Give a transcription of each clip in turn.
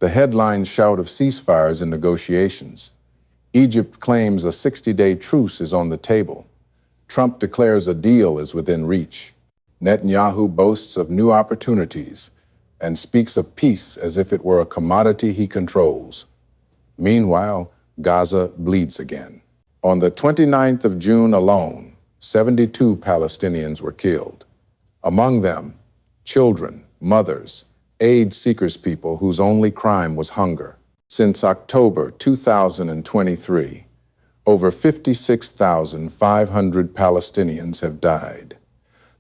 The headlines shout of ceasefires and negotiations. Egypt claims a 60-day truce is on the table. Trump declares a deal is within reach. Netanyahu boasts of new opportunities and speaks of peace as if it were a commodity he controls. Meanwhile, Gaza bleeds again. On the 29th of June alone, 72 Palestinians were killed. Among them, children, mothers, aid seekers, people whose only crime was hunger. Since October 2023, over 56,500 Palestinians have died.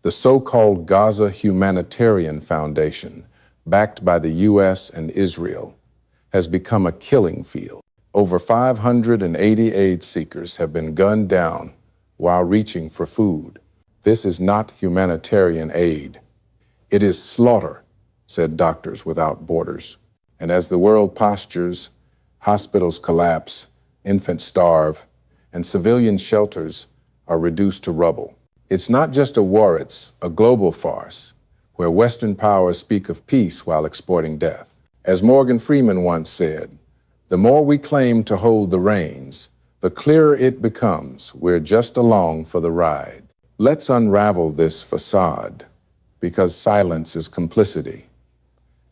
The so-called Gaza Humanitarian Foundation, backed by the U.S. and Israel, has become a killing field. Over 580 aid seekers have been gunned down while reaching for food. This is not humanitarian aid. It is slaughter, said Doctors Without Borders. And as the world postures, hospitals collapse, infants starve, and civilian shelters are reduced to rubble. It's not just a war, it's a global farce, where Western powers speak of peace while exploiting death. As Morgan Freeman once said, the more we claim to hold the reins, the clearer it becomes we're just along for the ride. Let's unravel this facade, because silence is complicity.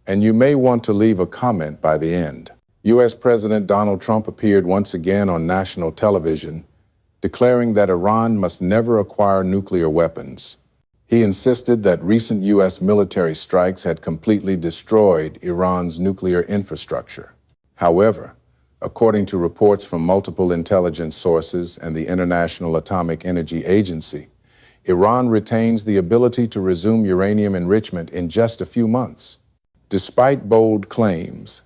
And you may want to leave a comment by the end. U.S. President Donald Trump appeared once again on national television, declaring that Iran must never acquire nuclear weapons. He insisted that recent U.S. military strikes had completely destroyed Iran's nuclear infrastructure. However, according to reports from multiple intelligence sources and the International Atomic Energy Agency, Iran retains the ability to resume uranium enrichment in just a few months. Despite bold claims,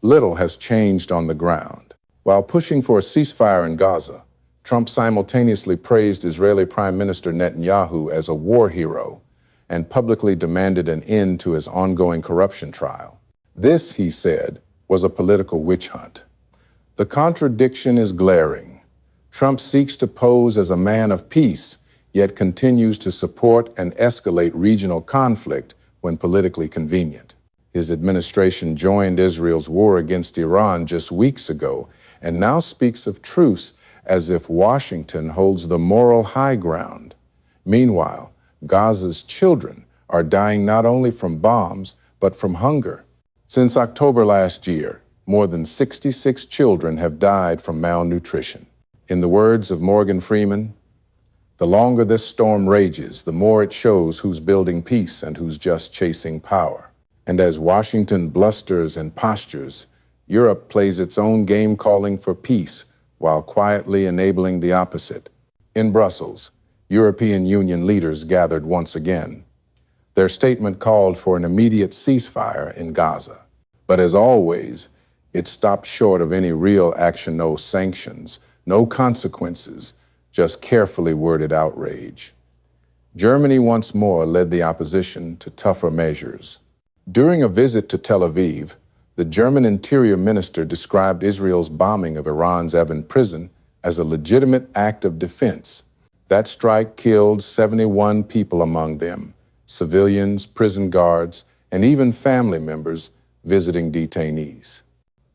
little has changed on the ground. While pushing for a ceasefire in Gaza, Trump simultaneously praised Israeli Prime Minister Netanyahu as a war hero and publicly demanded an end to his ongoing corruption trial. This, he said, was a political witch hunt. The contradiction is glaring. Trump seeks to pose as a man of peace, yet continues to support and escalate regional conflict when politically convenient. His administration joined Israel's war against Iran just weeks ago and now speaks of truce as if Washington holds the moral high ground. Meanwhile, Gaza's children are dying not only from bombs, but from hunger. Since October last year, more than 66 children have died from malnutrition. In the words of Morgan Freeman, the longer this storm rages, the more it shows who's building peace and who's just chasing power. And as Washington blusters and postures, Europe plays its own game calling for peace while quietly enabling the opposite. In Brussels, European Union leaders gathered once again. Their statement called for an immediate ceasefire in Gaza. But as always, it stopped short of any real action, no sanctions, no consequences, just carefully worded outrage. Germany once more led the opposition to tougher measures. During a visit to Tel Aviv, the German Interior Minister described Israel's bombing of Iran's Evin prison as a legitimate act of defense. That strike killed 71 people, among them civilians, prison guards, and even family members visiting detainees.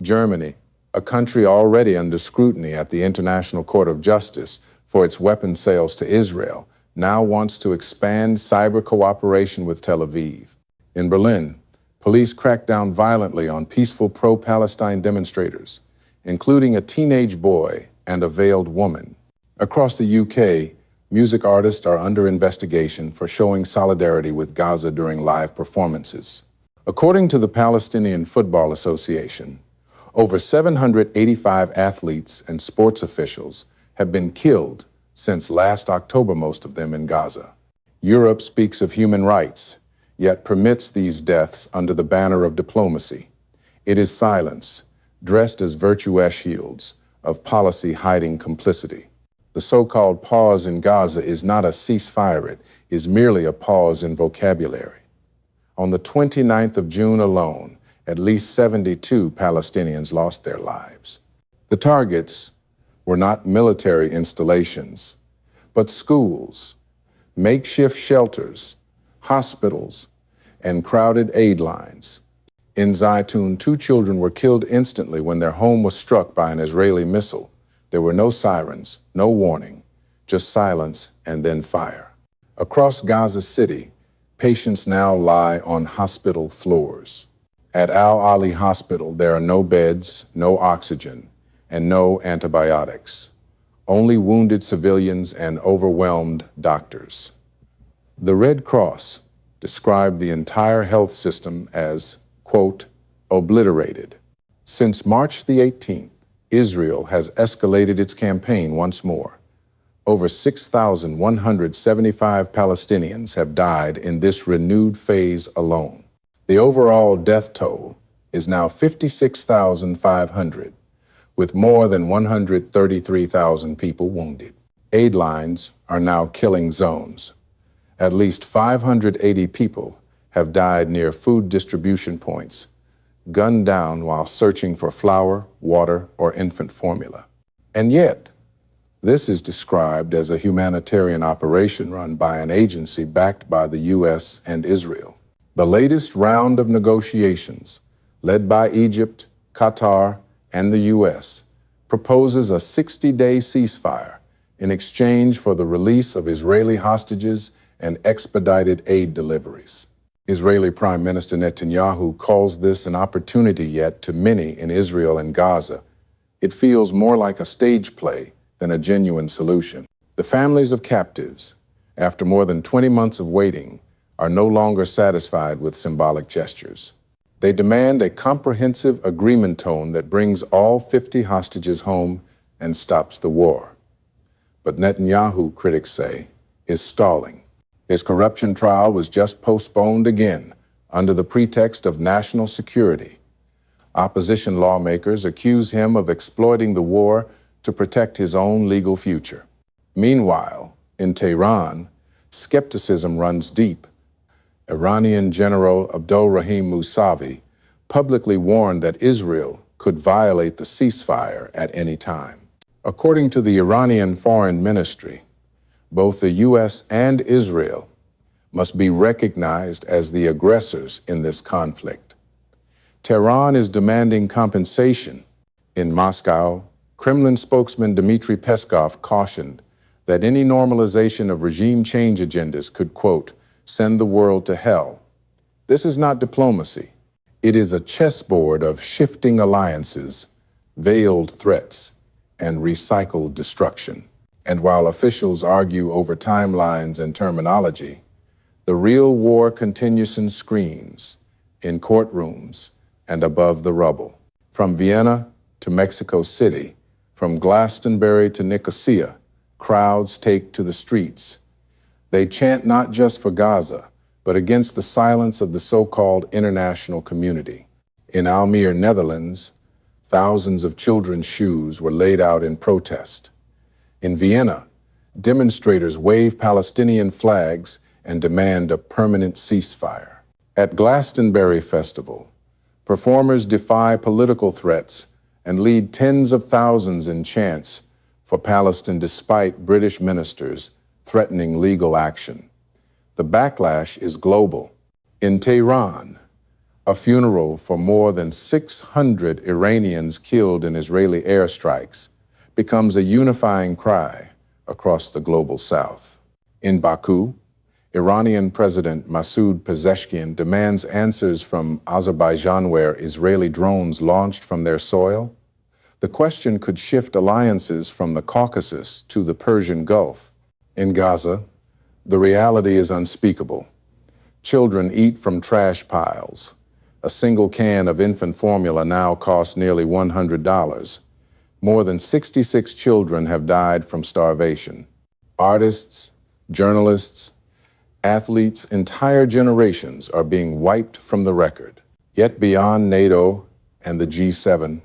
Germany, a country already under scrutiny at the International Court of Justice for its weapons sales to Israel, now wants to expand cyber cooperation with Tel Aviv. In Berlin, police cracked down violently on peaceful pro-Palestine demonstrators, including a teenage boy and a veiled woman. Across the UK, music artists are under investigation for showing solidarity with Gaza during live performances. According to the Palestinian Football Association, over 785 athletes and sports officials have been killed since last October, most of them in Gaza. Europe speaks of human rights, yet permits these deaths under the banner of diplomacy. It is silence, dressed as virtue shields, of policy hiding complicity. The so-called pause in Gaza is not a ceasefire, it is merely a pause in vocabulary. On the 29th of June alone, at least 72 Palestinians lost their lives. The targets were not military installations, but schools, makeshift shelters, hospitals, and crowded aid lines. In Zaytun, 2 children were killed instantly when their home was struck by an Israeli missile. There were no sirens, no warning, just silence and then fire. Across Gaza City, patients now lie on hospital floors. At Al-Ali Hospital, there are no beds, no oxygen, and no antibiotics. Only wounded civilians and overwhelmed doctors. The Red Cross described the entire health system as, quote, obliterated. Since March the 18th, Israel has escalated its campaign once more. Over 6,175 Palestinians have died in this renewed phase alone. The overall death toll is now 56,500, with more than 133,000 people wounded. Aid lines are now killing zones. At least 580 people have died near food distribution points, gunned down while searching for flour, water, or infant formula. And yet, this is described as a humanitarian operation run by an agency backed by the U.S. and Israel. The latest round of negotiations, led by Egypt, Qatar, and the U.S., proposes a 60-day ceasefire in exchange for the release of Israeli hostages and expedited aid deliveries. Israeli Prime Minister Netanyahu calls this an opportunity yet to many in Israel and Gaza. It feels more like a stage play than a genuine solution. The families of captives, after more than 20 months of waiting, are no longer satisfied with symbolic gestures. They demand a comprehensive agreement tone that brings all 50 hostages home and stops the war. But Netanyahu, critics say, is stalling. His corruption trial was just postponed again under the pretext of national security. Opposition lawmakers accuse him of exploiting the war to protect his own legal future. Meanwhile, in Tehran, skepticism runs deep. Iranian General Abdolrahim Mousavi publicly warned that Israel could violate the ceasefire at any time. According to the Iranian Foreign Ministry, both the U.S. and Israel must be recognized as the aggressors in this conflict. Tehran is demanding compensation. In Moscow, Kremlin spokesman Dmitry Peskov cautioned that any normalization of regime change agendas could, quote, send the world to hell. This is not diplomacy. It is a chessboard of shifting alliances, veiled threats, and recycled destruction. And while officials argue over timelines and terminology, the real war continues in screens, in courtrooms, and above the rubble. From Vienna to Mexico City, from Glastonbury to Nicosia, crowds take to the streets. They chant not just for Gaza, but against the silence of the so-called international community. In Almere, Netherlands, thousands of children's shoes were laid out in protest. In Vienna, demonstrators wave Palestinian flags and demand a permanent ceasefire. At Glastonbury Festival, performers defy political threats and lead tens of thousands in chants for Palestine despite British ministers threatening legal action. The backlash is global. In Tehran, a funeral for more than 600 Iranians killed in Israeli airstrikes becomes a unifying cry across the global south. In Baku, Iranian President Masoud Pezeshkian demands answers from Azerbaijan where Israeli drones launched from their soil. The question could shift alliances from the Caucasus to the Persian Gulf. In Gaza, the reality is unspeakable. Children eat from trash piles. A single can of infant formula now costs nearly $100. More than 66 children have died from starvation. Artists, journalists, athletes, entire generations are being wiped from the record. Yet beyond NATO and the G7,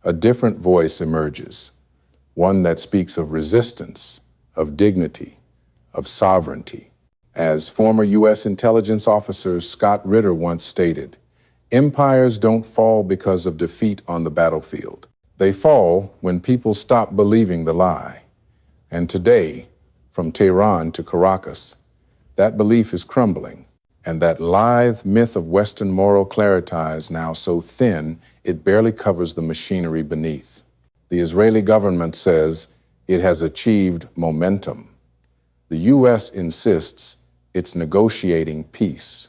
a different voice emerges, one that speaks of resistance, of dignity, of sovereignty. As former U.S. intelligence officer Scott Ritter once stated, empires don't fall because of defeat on the battlefield. They fall when people stop believing the lie. And today, from Tehran to Caracas, that belief is crumbling. And that lithe myth of Western moral clarity is now so thin it barely covers the machinery beneath. The Israeli government says it has achieved momentum. The U.S. insists it's negotiating peace.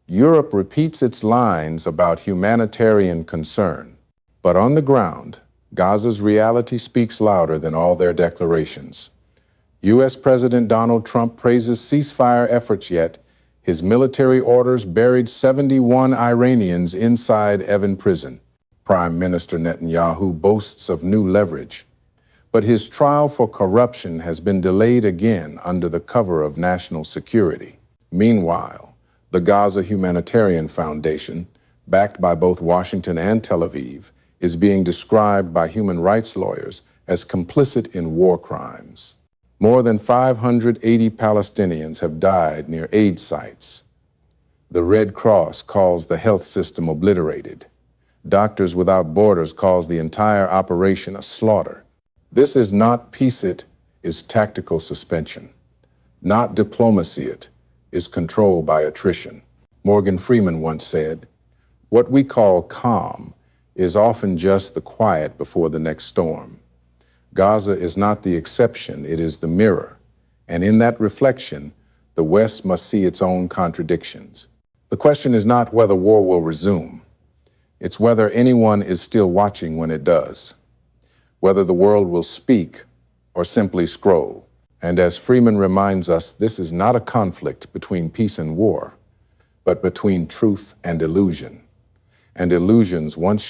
Europe repeats its lines about humanitarian concern. But on the ground, Gaza's reality speaks louder than all their declarations. U.S. President Donald Trump praises ceasefire efforts, yet his military orders buried 71 Iranians inside Evin prison. Prime Minister Netanyahu boasts of new leverage, but his trial for corruption has been delayed again under the cover of national security. Meanwhile, the Gaza Humanitarian Foundation, backed by both Washington and Tel Aviv, is being described by human rights lawyers as complicit in war crimes. More than 580 Palestinians have died near aid sites. The Red Cross calls the health system obliterated. Doctors Without Borders calls the entire operation a slaughter. This is not peace, it is tactical suspension. Not diplomacy, it is control by attrition. Morgan Freeman once said, "What we call calm is often just the quiet before the next storm." Gaza is not the exception, it is the mirror. And in that reflection, the West must see its own contradictions. The question is not whether war will resume. It's whether anyone is still watching when it does. Whether the world will speak or simply scroll. And as Freeman reminds us, this is not a conflict between peace and war, but between truth and illusion. And illusions once